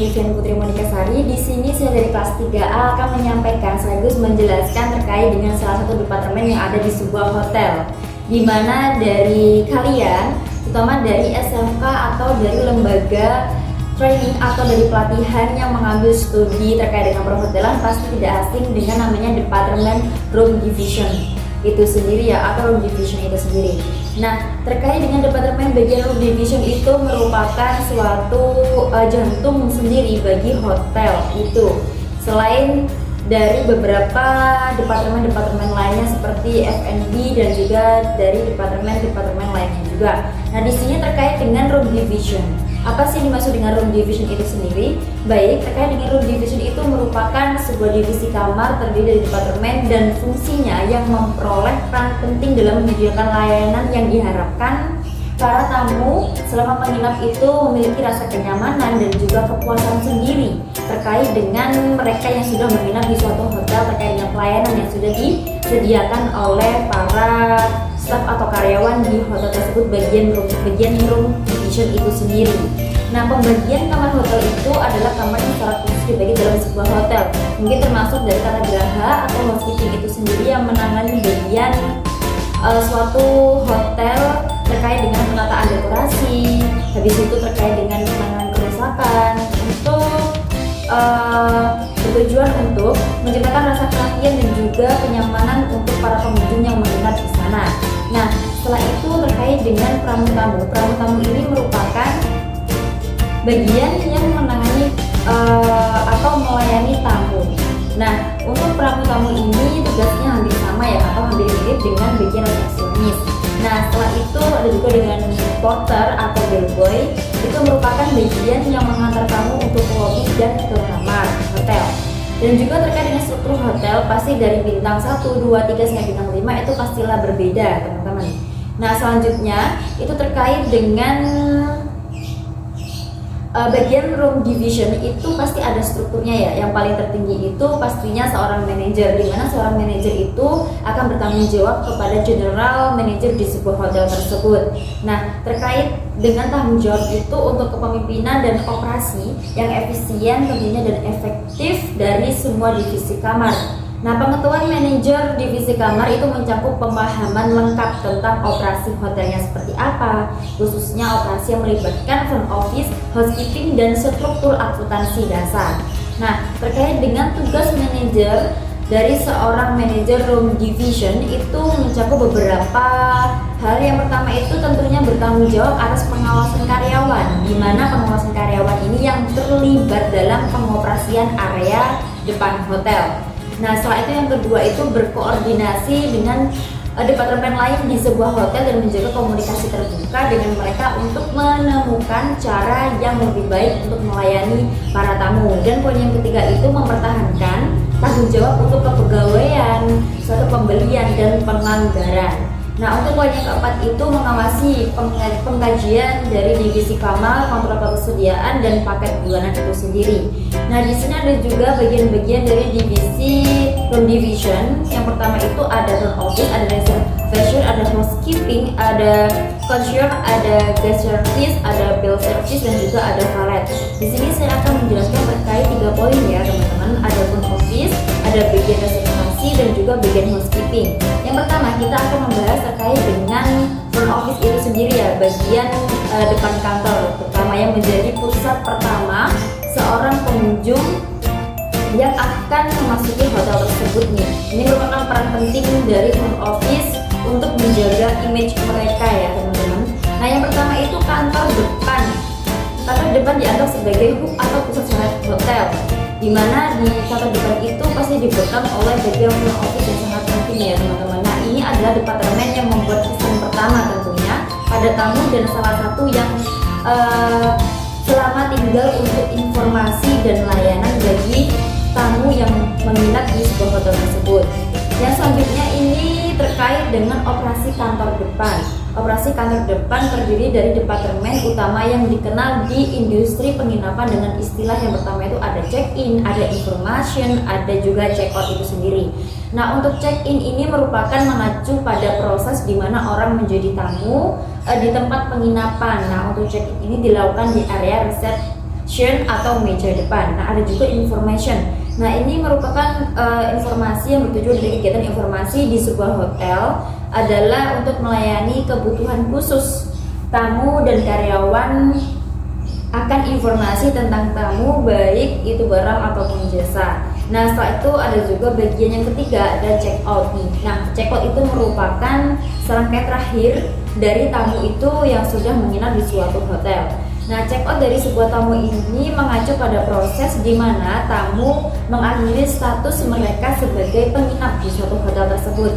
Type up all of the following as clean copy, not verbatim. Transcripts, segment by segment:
Vivian Putri Monika Sari. Di sini saya dari kelas 3A akan menyampaikan sekaligus menjelaskan terkait dengan salah satu departemen yang ada di sebuah hotel, di mana dari kalian, terutama dari SMK atau dari lembaga training atau dari pelatihan yang mengambil studi terkait dengan perhotelan, pasti tidak asing dengan namanya departemen room division itu sendiri ya, atau room division itu sendiri. Nah, terkait dengan departemen bagian room division itu merupakan suatu jantung sendiri bagi hotel itu. Selain dari beberapa departemen-departemen lainnya seperti F&B dan juga dari departemen-departemen lainnya juga. Nah, di sini terkait dengan room division. Apa sih dimaksud dengan room division itu sendiri? Baik, terkait dengan room division itu merupakan sebuah divisi kamar terdiri dari departemen dan fungsinya yang memperoleh peran penting dalam menyediakan layanan yang diharapkan para tamu selama menginap itu memiliki rasa kenyamanan dan juga kepuasan sendiri terkait dengan mereka yang sudah menginap di suatu hotel terkait dengan pelayanan yang sudah disediakan oleh para staf atau karyawan di hotel tersebut bagian room division itu sendiri. Nah, pembagian kamar hotel itu adalah kamar yang secara khusus dibagi dalam sebuah hotel. Mungkin termasuk dari tata geraha atau housekeeping itu sendiri yang menangani bagian suatu hotel terkait dengan penataan dekorasi, habis itu terkait dengan penanganan kerusakan bertujuan untuk menciptakan rasa perhatian dan juga kenyamanan untuk para pengunjung yang menginap di sana. Nah, setelah itu terkait dengan pramu tamu. Pramu tamu ini merupakan bagian yang menangani atau melayani tamu. Nah, untuk pramu tamu ini tugasnya hampir sama ya, atau hampir mirip dengan bagian resepsionis. Nah, setelah itu ada juga dengan porter atau bellboy. Itu merupakan bagian yang mengantar tamu untuk ke lobby dan ke kamar hotel. Dan juga terkait dengan struktur hotel, pasti dari bintang 1, 2, 3 sampai bintang 5 itu pastilah berbeda, teman-teman. Nah, selanjutnya itu terkait dengan bagian room division itu pasti ada strukturnya ya. Yang paling tertinggi itu pastinya seorang manajer, di mana seorang manajer itu akan bertanggung jawab kepada general manager di sebuah hotel tersebut. Nah, terkait dengan tanggung jawab itu untuk kepemimpinan dan operasi yang efisien tentunya dan efektif dari semua divisi kamar. Nah, pengetahuan manajer divisi kamar itu mencakup pemahaman lengkap tentang operasi hotelnya seperti apa, khususnya operasi yang melibatkan front office, housekeeping, dan struktur akuntansi dasar. Nah, terkait dengan tugas manajer dari seorang manajer room division itu mencakup beberapa hal. Yang pertama itu tentunya bertanggung jawab atas pengawasan karyawan, di mana pengawasan karyawan ini yang terlibat dalam pengoperasian area depan hotel. Nah, setelah itu yang kedua itu berkoordinasi dengan departemen lain di sebuah hotel dan menjaga komunikasi terbuka dengan mereka untuk menemukan cara yang lebih baik untuk melayani para tamu. Dan poin yang ketiga itu mempertahankan tanggung jawab untuk kepegawaian, suatu pembelian dan penganggaran. Nah, untuk poin yang keempat itu mengawasi pengkajian dari divisi kamar, kontrol ketersediaan dan paket bulanan itu sendiri. Nah, di sini ada juga bagian-bagian dari divisi room division. Yang pertama itu ada front office, ada reservation, ada housekeeping, ada concierge, ada guest service, ada bill service dan juga ada valet. Di sini saya akan menjelaskan terkait 3 poin ya, teman-teman. Ada front office, ada bagian reservasi dan juga bagian housekeeping. Yang pertama kita akan membahas terkait dengan front office itu sendiri ya, bagian depan kantor, terutama yang menjadi pusat pertama seorang pengunjung yang akan memasuki hotel tersebut nih. Ini merupakan peran penting dari front office untuk menjaga image mereka ya, teman-teman. Nah, yang pertama itu kantor depan. Kantor depan dianggap sebagai hub atau pusat sangat hotel, di mana di kantor depan itu pasti dibekam oleh bagian front office yang sangat penting ya, teman-teman. Nah, ini adalah departemen yang membuat kesan pertama tentunya pada tamu dan salah satu yang selama tinggal untuk informasi dan layanan bagi tamu yang menginap di sebuah hotel tersebut. Yang selanjutnya ini terkait dengan operasi kantor depan. Operasi kantor depan terdiri dari departemen utama yang dikenal di industri penginapan dengan istilah yang pertama itu ada check-in, ada information, ada juga check-out itu sendiri. Nah, untuk check-in ini merupakan mengacu pada proses di mana orang menjadi tamu di tempat penginapan. Nah, untuk check-in ini dilakukan di area atau meja depan. Nah, ada juga information. Nah, ini merupakan informasi yang bertujuan dari kegiatan informasi di sebuah hotel adalah untuk melayani kebutuhan khusus tamu dan karyawan akan informasi tentang tamu, baik itu barang ataupun jasa. Nah, setelah itu ada juga bagian yang ketiga, ada check out nih. Nah, check out itu merupakan serangkaian terakhir dari tamu itu yang sudah menginap di suatu hotel. Nah, check out dari sebuah tamu ini mengacu pada proses di mana tamu mengakhiri status mereka sebagai penginap di suatu hotel tersebut.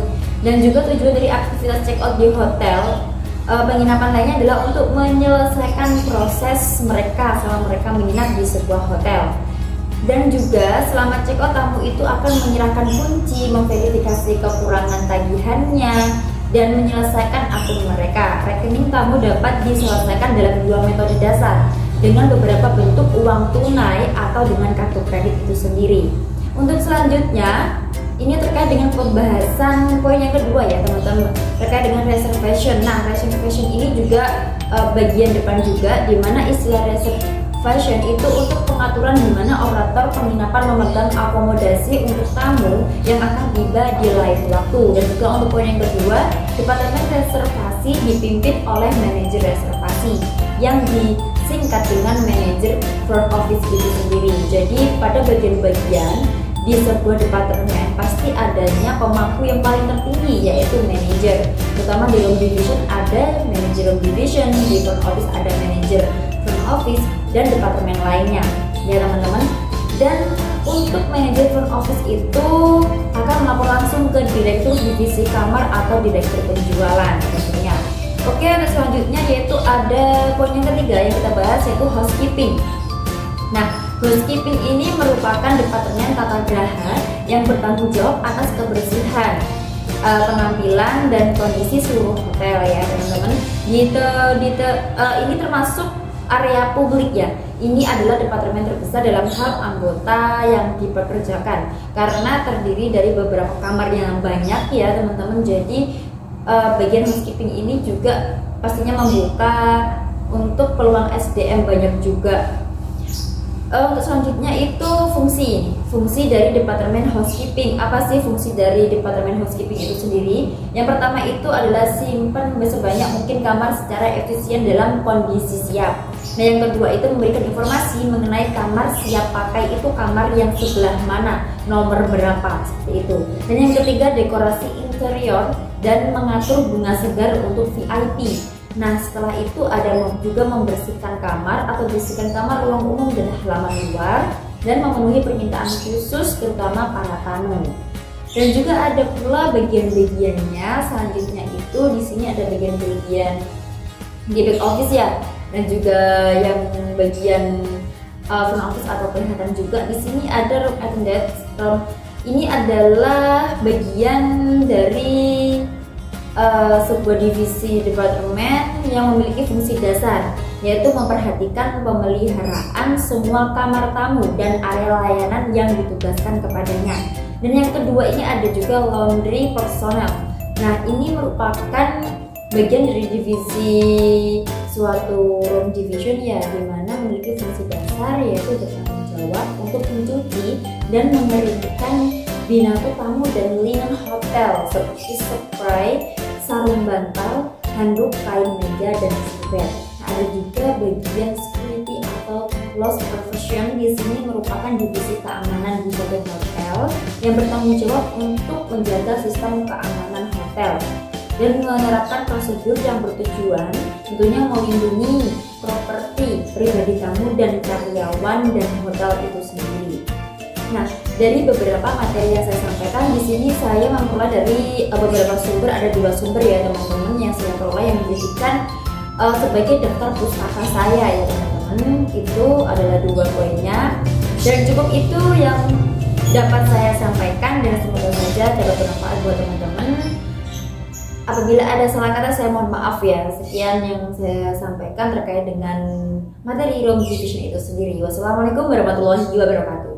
Dan juga tujuan dari aktivitas check out di hotel penginapan lainnya adalah untuk menyelesaikan proses mereka selama mereka menginap di sebuah hotel. Dan juga selama check out tamu itu akan menyerahkan kunci, memverifikasi kekurangan tagihannya, dan menyelesaikan akun mereka. Rekening tamu dapat diselesaikan dalam dua metode dasar, dengan beberapa bentuk uang tunai atau dengan kartu kredit itu sendiri. Untuk selanjutnya, ini terkait dengan pembahasan poin yang kedua ya teman-teman, terkait dengan reservation. Nah, reservation ini juga bagian depan juga, di mana istilah reservation itu untuk pengaturan di mana operator penginapan memegang akomodasi untuk tamu yang akan tiba di lain waktu. Dan juga untuk poin yang kedua, departemen reservasi dipimpin oleh manajer reservasi yang disingkat dengan manajer front office itu sendiri. Jadi pada bagian-bagian di sebuah departemen pasti adanya pemangku yang paling tertinggi, yaitu manajer. Terutama di room division ada manajer room division, di front office ada manajer front office, dan departemen lainnya ya teman-teman. Dan untuk manajer front office itu akan melapor langsung ke direktur divisi kamar atau direktur penjualan tentunya. Oke, dan selanjutnya yaitu ada poin yang ketiga yang kita bahas, yaitu housekeeping. Nah, housekeeping ini merupakan departemen tata graha yang bertanggung jawab atas kebersihan, penampilan dan kondisi seluruh hotel ya teman-teman. Ini termasuk area publik ya. Ini adalah departemen terbesar dalam hal anggota yang dipekerjakan karena terdiri dari beberapa kamar yang banyak ya teman-teman. Jadi bagian housekeeping ini juga pastinya membuka untuk peluang SDM banyak juga. Untuk selanjutnya itu fungsi dari departemen housekeeping. Apa sih fungsi dari departemen housekeeping itu sendiri? Yang pertama itu adalah simpan sebanyak mungkin kamar secara efisien dalam kondisi siap. Nah, yang kedua itu memberikan informasi mengenai kamar siap pakai, itu kamar yang sebelah mana, nomor berapa, seperti itu. Dan yang ketiga, dekorasi interior dan mengatur bunga segar untuk VIP. Nah, setelah itu ada juga membersihkan kamar atau bersihkan kamar, ruang umum dan halaman luar, dan memenuhi permintaan khusus terutama para tamu. Dan juga ada pula bagian-bagiannya. Selanjutnya itu di sini ada bagian-bagian di back office ya, dan juga yang bagian front office atau kelihatan juga. Di sini ada room attendant. Ini adalah bagian dari sebuah divisi departemen yang memiliki fungsi dasar, yaitu memperhatikan pemeliharaan semua kamar tamu dan area layanan yang ditugaskan kepadanya. Dan yang kedua ini ada juga laundry personnel. Nah, ini merupakan bagian dari divisi suatu room division ya, di mana memiliki fungsi dasar yaitu bertanggung jawab untuk mencuci dan mengeringkan binaku tamu dan linen hotel seperti spray, sarung bantal, handuk, kain meja, dan serbet. Nah, ada juga bagian security atau loss prevention. Di sini merupakan divisi keamanan di suatu hotel yang bertanggung jawab untuk menjaga sistem keamanan hotel dan menerapkan prosedur yang bertujuan tentunya melindungi properti pribadi tamu dan karyawan dan hotel itu sendiri. Nah, dari beberapa materi yang saya sampaikan di sini saya memperoleh dari beberapa sumber, ada 2 sumber ya teman-teman yang saya peroleh yang menjadikan sebagai daftar pustaka saya ya teman-teman. Itu adalah 2 poinnya dan cukup itu yang dapat saya sampaikan dan semoga saja dapat bermanfaat buat teman-teman. Apabila ada salah kata saya mohon maaf ya. Sekian yang saya sampaikan terkait dengan materi room division itu sendiri. Wassalamualaikum warahmatullahi wabarakatuh.